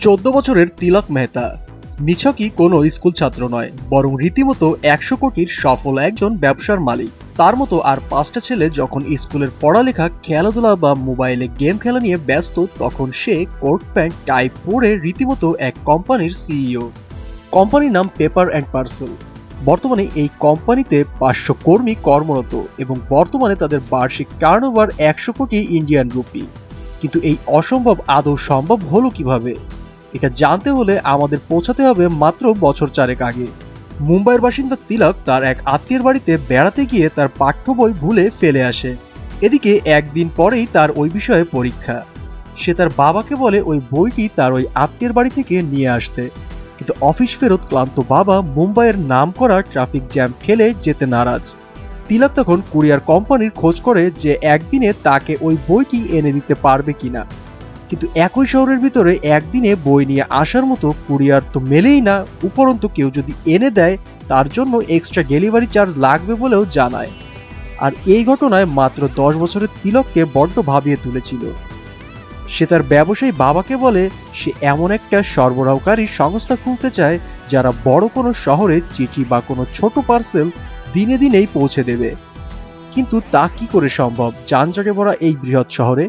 14 বছরের তিলক মেহতা নিছকই কোনো স্কুল ছাত্র নয়, বরং রীতিমতো 100 কোটির সফল একজন ব্যবসার মালিক। তার মতো আর 5টা ছেলে যখন স্কুলের পড়ালেখা, খেলাধুলা বা মোবাইলে গেম খেলা নিয়ে ব্যস্ত, তখন সে কোট প্যান্ট টাই পরে রীতিমতো এক কোম্পানির সিইও। কোম্পানির নাম পেপার অ্যান্ড পার্সেল। বর্তমানে এই কোম্পানিতে 500 কর্মী কর্মরত এবং বর্তমানে তাদের বার্ষিক টার্নওভার 100 কোটি ইন্ডিয়ান রুপি। কিন্তু এই অসম্ভব আদৌ সম্ভব হলো কিভাবে? এটা জানতে হলে আমাদের পৌঁছাতে হবে মাত্র বছর 4 আগে। মুম্বাইয়ের বাসিন্দা তিলক তার এক আত্মীয়ের বাড়িতে বেড়াতে গিয়ে তার পাঠ্য বই ভুলে ফেলে আসে। এদিকে একদিন পরেই তার ওই বিষয়ে পরীক্ষা। সে তার বাবাকে বলে ওই বইটি তার ওই আত্মীয়ের বাড়ি থেকে নিয়ে আসতে, কিন্তু অফিস ফেরত ক্লান্ত বাবা মুম্বাইয়ের নামকরা ট্রাফিক জ্যাম ঠেলে যেতে নারাজ। তিলক তখন কুরিয়ার কোম্পানির খোঁজ করে যে একদিনে তাকে ওই বইটি এনে দিতে পারবে কিনা। কিন্তু একই শহরের ভিতরে একদিনে বই নিয়ে আসার মতো কুরিয়ার তো মেলেই না, উপরন্তু কেউ যদি এনে দেয় তার জন্য এক্সট্রা ডেলিভারি চার্জ লাগবে বলেও জানায়। আর এই ঘটনায় মাত্র 10 বছরের তিলককে বড্ড ভাবিয়ে তুলেছিল। সে তার ব্যবসায়ী বাবাকে বলে সে এমন একটা সরবরাহকারী সংস্থা খুলতে চায় যারা বড় কোনো শহরে চিঠি বা কোনো ছোট পার্সেল দিনে দিনেই পৌঁছে দেবে। কিন্তু তা কি করে সম্ভব যানজটে ভরা এই বৃহৎ শহরে?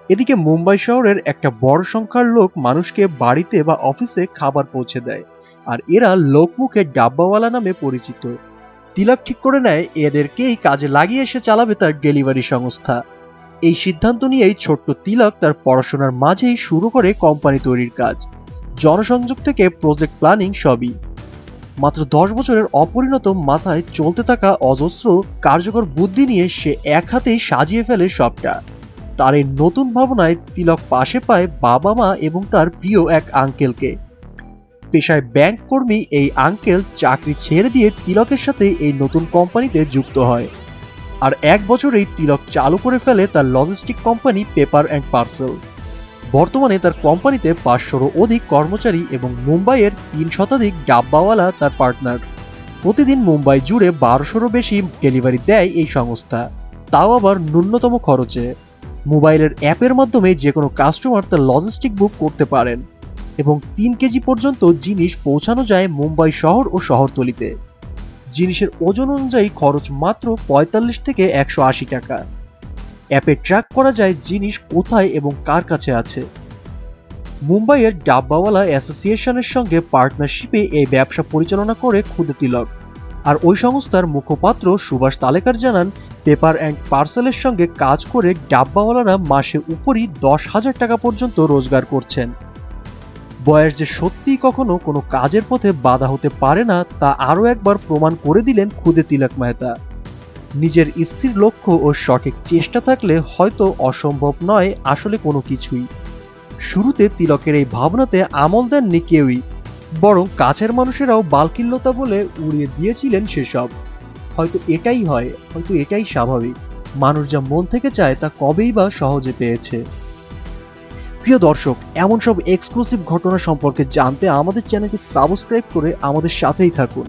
এদিকে মুম্বাই শহরের একটা বড় সংখ্যার লোক মানুষকে বাড়িতে বা অফিসে খাবার পৌঁছে দেয়, আর এরা লোকমুখে ডাব্বাওয়ালা নামে পরিচিত। তিলক ঠিক করে নেয় এদেরকেই কাজে লাগিয়ে সে চালাবে তার ডেলিভারি সংস্থা। এই সিদ্ধান্ত নিয়েই ছোট্ট তিলক তার পড়াশোনার মাঝেই শুরু করে কোম্পানি তৈরির কাজ, জনসংযোগ থেকে প্রজেক্ট প্ল্যানিং সবই। মাত্র 10 বছরের অপরিণত মাথায় চলতে থাকা অজস্র কার্যকর বুদ্ধি নিয়ে সে এক হাতেই সাজিয়ে ফেলে সবটা। তার এই নতুন ভাবনায় তিলক পাশে পায় বাবা মা এবং তার প্রিয় এক আঙ্কেলকে। পেশায় ব্যাংক কর্মী এই আঙ্কেল চাকরি ছেড়ে দিয়ে তিলকের সাথে এই নতুন কোম্পানিতে যুক্ত হয়। আর 1 বছরেই তিলক চালু করে ফেলে তার logistic company paper and parcel. বর্তমানে তার কোম্পানিতে 500-রও অধিক কর্মচারী এবং মুম্বাইয়ের 3 শতাধিক ডাব্বাওয়ালা তার পার্টনার। প্রতিদিন মুম্বাই জুড়ে 1200-রও বেশি ডেলিভারি দেয় এই সংস্থা, তাও আবার ন্যূনতম খরচে। মোবাইলের অ্যাপের মাধ্যমে যে কোনো কাস্টমার তার লজিস্টিক বুক করতে পারেন এবং 3 কেজি পর্যন্ত জিনিস পৌঁছানো যায় মুম্বাই শহর ও শহরতলিতে। জিনিসের ওজন অনুযায়ী খরচ মাত্র 45 থেকে 180 টাকা। অ্যাপে ট্র্যাক করা যায় জিনিস কোথায় এবং কার কাছে আছে। মুম্বাইয়ের ডাব্বাওয়ালা অ্যাসোসিয়েশনের সঙ্গে পার্টনারশিপে এই ব্যবসা পরিচালনা করে খুদে তিলক। আর ওই সংস্থার মুখপাত্র সুভাষ তালেকার জানান, পেপার অ্যান্ড পার্সেলের সঙ্গে কাজ করে ডাব্বাওয়ালারা মাসে উপরই 10,000 টাকা পর্যন্ত রোজগার করছেন। বয়স যে সত্যিই কখনো কোনো কাজের পথে বাধা হতে পারে না তা আরও একবার প্রমাণ করে দিলেন খুদে তিলক মেহতা। নিজের স্থির লক্ষ্য ও সঠিক চেষ্টা থাকলে হয়তো অসম্ভব নয় আসলে কোনো কিছুই। শুরুতে তিলকের এই ভাবনাতে আমল দেননি কেউই, বরং কাছের মানুষেরাও বালকিল্যতা বলে উড়িয়ে দিয়েছিলেন সেসব। হয়তো এটাই হয়, হয়তো এটাই স্বাভাবিক। মানুষ যা মন থেকে চায় তা কবেই বা সহজে পেয়েছে। প্রিয় দর্শক, এমন সব এক্সক্লুসিভ ঘটনা সম্পর্কে জানতে আমাদের চ্যানেলকে সাবস্ক্রাইব করে আমাদের সাথেই থাকুন।